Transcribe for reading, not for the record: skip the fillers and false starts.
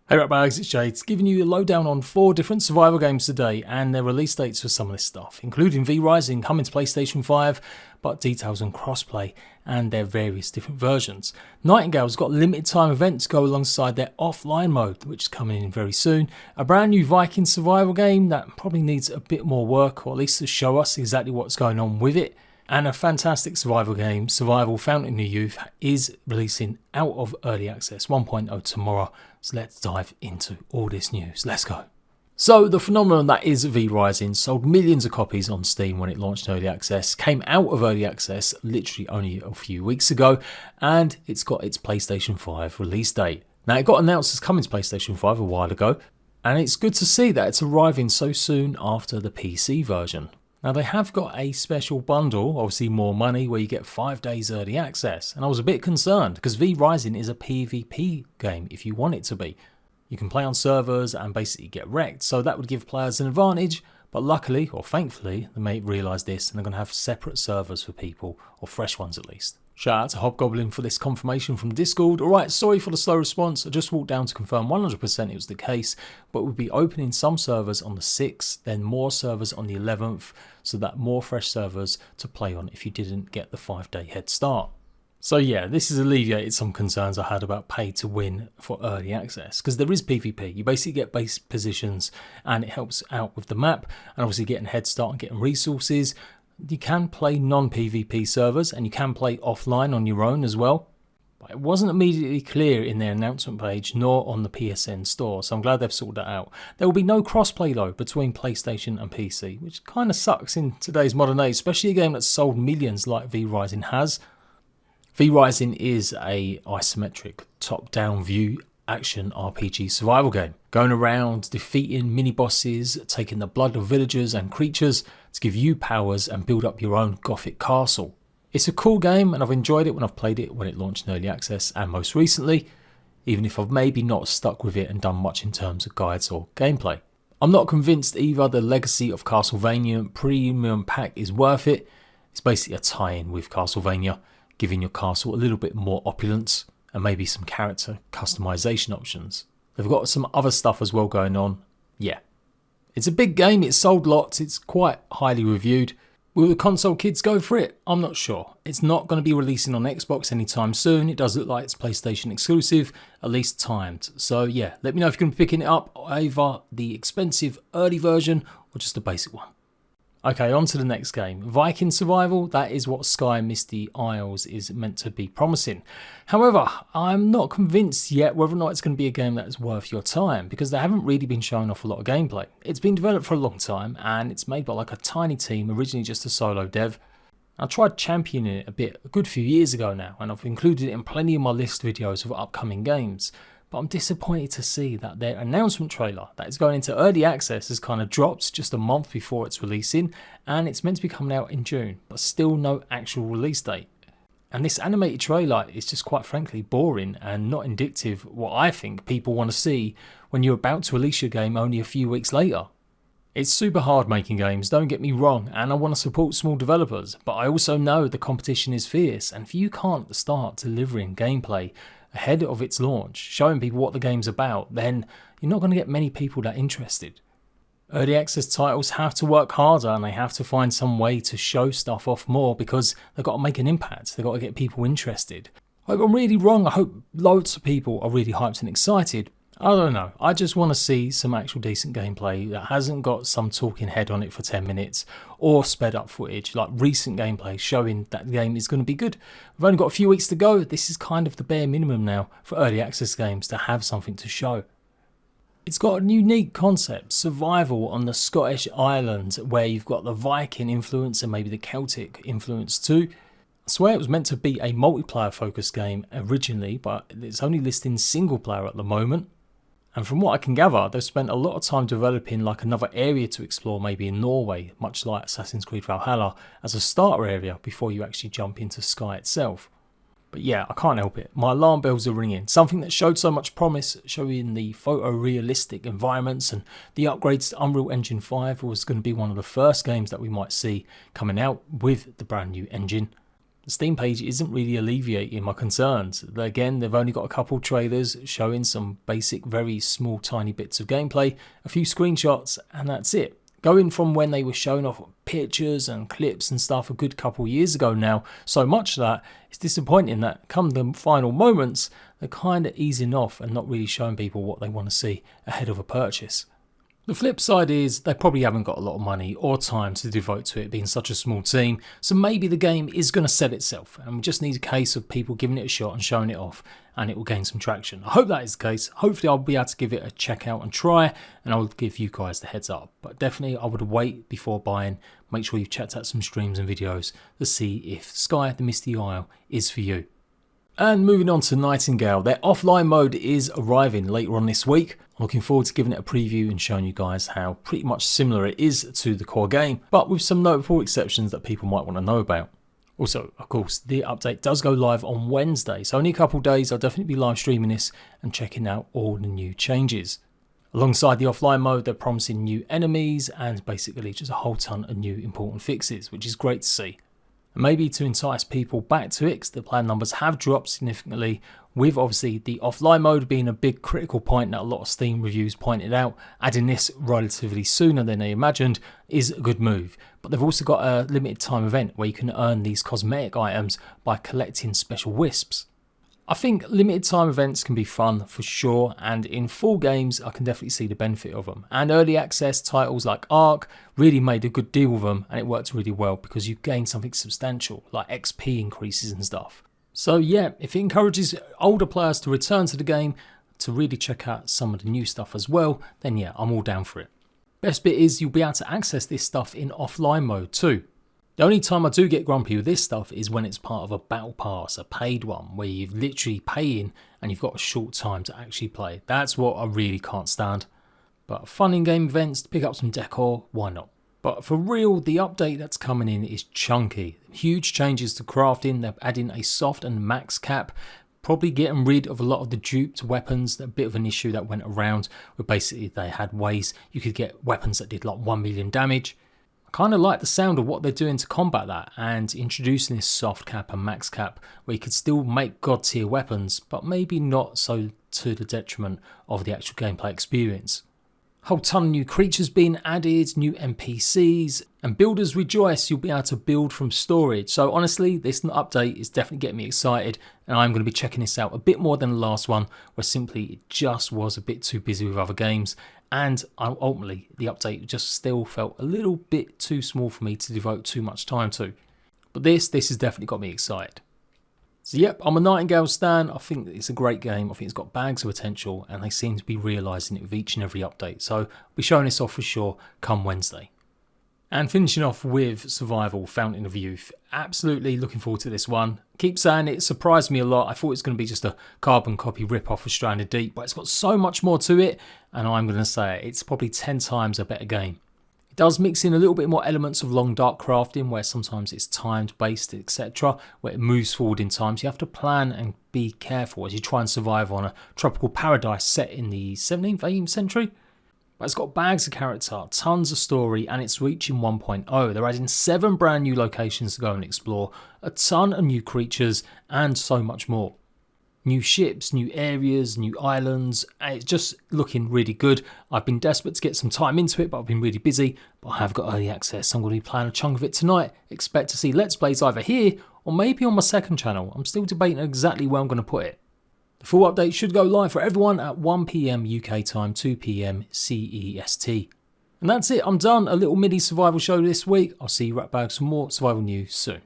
Hey ratbags, it's Jade, giving you a lowdown on 4 different survival games today and their release dates for some of this stuff, including V-Rising coming to PlayStation 5, but details on crossplay and their various different versions. Nightingale's got limited time events to go alongside their offline mode, which is coming in very soon. A brand new Viking survival game that probably needs a bit more work, or at least to show us exactly what's going on with it. And a fantastic survival game, Survival Fountain in the Youth, is releasing out of Early Access 1.0 tomorrow. So let's dive into all this news. Let's go. So the phenomenon that is V-Rising sold millions of copies on Steam when it launched Early Access, came out of Early Access literally only a few weeks ago, and it's got its PlayStation 5 release date. Now it got announced as coming to PlayStation 5 a while ago, and it's good to see that it's arriving so soon after the PC version. Now they have got a special bundle, obviously more money, where you get 5 days early access, and I was a bit concerned because V-Rising is a PvP game if you want it to be. You can play on servers and basically get wrecked, so that would give players an advantage, but luckily, or thankfully, they may realise this and they're going to have separate servers for people, or fresh ones at least. Shout out to Hobgoblin for this confirmation from Discord. Alright, sorry for the slow response, I just walked down to confirm 100% it was the case, but we'll be opening some servers on the 6th, then more servers on the 11th, so that more fresh servers to play on if you didn't get the 5-day head start. So yeah, this has alleviated some concerns I had about pay to win for early access, because there is PvP. You basically get base positions and it helps out with the map, and obviously getting a head start and getting resources. You can play non-PvP servers and you can play offline on your own as well. But it wasn't immediately clear in their announcement page nor on the PSN store, so I'm glad they've sorted that out. There will be no crossplay though between PlayStation and PC, which kind of sucks in today's modern age, especially a game that's sold millions like V-Rising has. V-Rising is a isometric top-down view action RPG survival game, going around defeating mini-bosses, taking the blood of villagers and creatures to give you powers and build up your own gothic castle. It's a cool game and I've enjoyed it when I've played it when it launched in early access and most recently, even if I've maybe not stuck with it and done much in terms of guides or gameplay. I'm not convinced either the Legacy of Castlevania Premium Pack is worth it. It's basically a tie-in with Castlevania, giving your castle a little bit more opulence and maybe some character customization options. They've got some other stuff as well going on. Yeah. It's a big game, it's sold lots, it's quite highly reviewed. Will the console kids go for it? I'm not sure. It's not going to be releasing on Xbox anytime soon. It does look like it's PlayStation exclusive, at least timed. So yeah, let me know if you're going to be picking it up, either the expensive early version or just the basic one. Okay, on to the next game. Viking Survival, that is what Sky Misty Isles is meant to be promising. However, I'm not convinced yet whether or not it's going to be a game that is worth your time, because they haven't really been showing off a lot of gameplay. It's been developed for a long time, and it's made by like a tiny team, originally just a solo dev. I tried championing it a good few years ago now, and I've included it in plenty of my list videos of upcoming games. But I'm disappointed to see that their announcement trailer that is going into early access has kind of dropped just a month before it's releasing, and it's meant to be coming out in June, but still no actual release date. And this animated trailer is just quite frankly boring and not indicative of what I think people want to see when you're about to release your game only a few weeks later. It's super hard making games, don't get me wrong, and I want to support small developers, but I also know the competition is fierce, and if you can't start delivering gameplay ahead of its launch, showing people what the game's about, then you're not going to get many people that interested. Early access titles have to work harder and they have to find some way to show stuff off more because they've got to make an impact, they've got to get people interested. I hope I'm really wrong, I hope loads of people are really hyped and excited. I don't know, I just want to see some actual decent gameplay that hasn't got some talking head on it for 10 minutes or sped up footage, like recent gameplay showing that the game is going to be good. We've only got a few weeks to go, this is kind of the bare minimum now for early access games to have something to show. It's got a unique concept, survival on the Scottish Islands, where you've got the Viking influence and maybe the Celtic influence too. I swear it was meant to be a multiplayer focused game originally, but it's only listing single player at the moment. And from what I can gather, they've spent a lot of time developing like another area to explore, maybe in Norway, much like Assassin's Creed Valhalla, as a starter area before you actually jump into Sky itself. But yeah, I can't help it. My alarm bells are ringing. Something that showed so much promise, showing the photorealistic environments and the upgrades to Unreal Engine 5 was going to be one of the first games that we might see coming out with the brand new engine. The Steam page isn't really alleviating my concerns. Again, they've only got a couple trailers showing some basic, very small, tiny bits of gameplay, a few screenshots, and that's it. Going from when they were showing off pictures and clips and stuff a good couple years ago now, so much that it's disappointing that come the final moments, they're kind of easing off and not really showing people what they want to see ahead of a purchase. The flip side is they probably haven't got a lot of money or time to devote to it being such a small team, so maybe the game is going to sell itself and we just need a case of people giving it a shot and showing it off, and it will gain some traction. I hope that is the case. Hopefully I'll be able to give it a check out and try, and I'll give you guys the heads up. But definitely I would wait before buying. Make sure you've checked out some streams and videos to see if Sky the Misty Isle is for you. And moving on to Nightingale, their offline mode is arriving later on this week. I'm looking forward to giving it a preview and showing you guys how pretty much similar it is to the core game, but with some notable exceptions that people might want to know about. Also, of course, the update does go live on Wednesday, so only a couple of days. I'll definitely be live streaming this and checking out all the new changes. Alongside the offline mode, they're promising new enemies and basically just a whole ton of new important fixes, which is great to see. Maybe to entice people back to it, because the player numbers have dropped significantly, with obviously the offline mode being a big critical point that a lot of Steam reviews pointed out. Adding this relatively sooner than they imagined is a good move. But they've also got a limited time event where you can earn these cosmetic items by collecting special wisps. I think limited time events can be fun for sure, and in full games I can definitely see the benefit of them. And early access titles like Ark really made a good deal with them, and it worked really well because you gain something substantial like XP increases and stuff. So yeah, if it encourages older players to return to the game to really check out some of the new stuff as well, then yeah, I'm all down for it. Best bit is you'll be able to access this stuff in offline mode too. The only time I do get grumpy with this stuff is when it's part of a battle pass, a paid one, where you've literally paying and you've got a short time to actually play. That's what I really can't stand. But fun in-game events to pick up some decor, why not? But for real, the update that's coming in is chunky. Huge changes to crafting. They're adding a soft and max cap, probably getting rid of a lot of the duped weapons. A bit of an issue that went around where basically they had ways you could get weapons that did like 1 million damage. I kind of like the sound of what they're doing to combat that, and introducing this soft cap and max cap where you could still make god tier weapons, but maybe not so to the detriment of the actual gameplay experience. Whole ton of new creatures being added, new NPCs, and builders rejoice, you'll be able to build from storage. So honestly, this update is definitely getting me excited, and I'm going to be checking this out a bit more than the last one, where simply it just was a bit too busy with other games. And ultimately, the update just still felt a little bit too small for me to devote too much time to. But this has definitely got me excited. So yep, I'm a Nightingale stan. I think it's a great game. I think it's got bags of potential, and they seem to be realising it with each and every update. So I'll be showing this off for sure come Wednesday. And finishing off with Survival Fountain of Youth. Absolutely looking forward to this one. Keep saying it surprised me a lot. I thought it was going to be just a carbon copy rip-off of Stranded Deep, but it's got so much more to it, and I'm going to say it's probably 10 times a better game. It does mix in a little bit more elements of long dark crafting, where sometimes it's timed based, etc., where it moves forward in time, so you have to plan and be careful as you try and survive on a tropical paradise set in the 17th, 18th century. But it's got bags of character, tons of story, and it's reaching 1.0. They're adding 7 brand new locations to go and explore, a ton of new creatures, and so much more. New ships, new areas, new islands, and it's just looking really good. I've been desperate to get some time into it, but I've been really busy. But I have got early access, so I'm going to be playing a chunk of it tonight. Expect to see Let's Plays either here, or maybe on my second channel. I'm still debating exactly where I'm going to put it. The full update should go live for everyone at 1 PM UK time, 2 PM CEST. And that's it, I'm done. A little mini survival show this week. I'll see you ratbags for more survival news soon.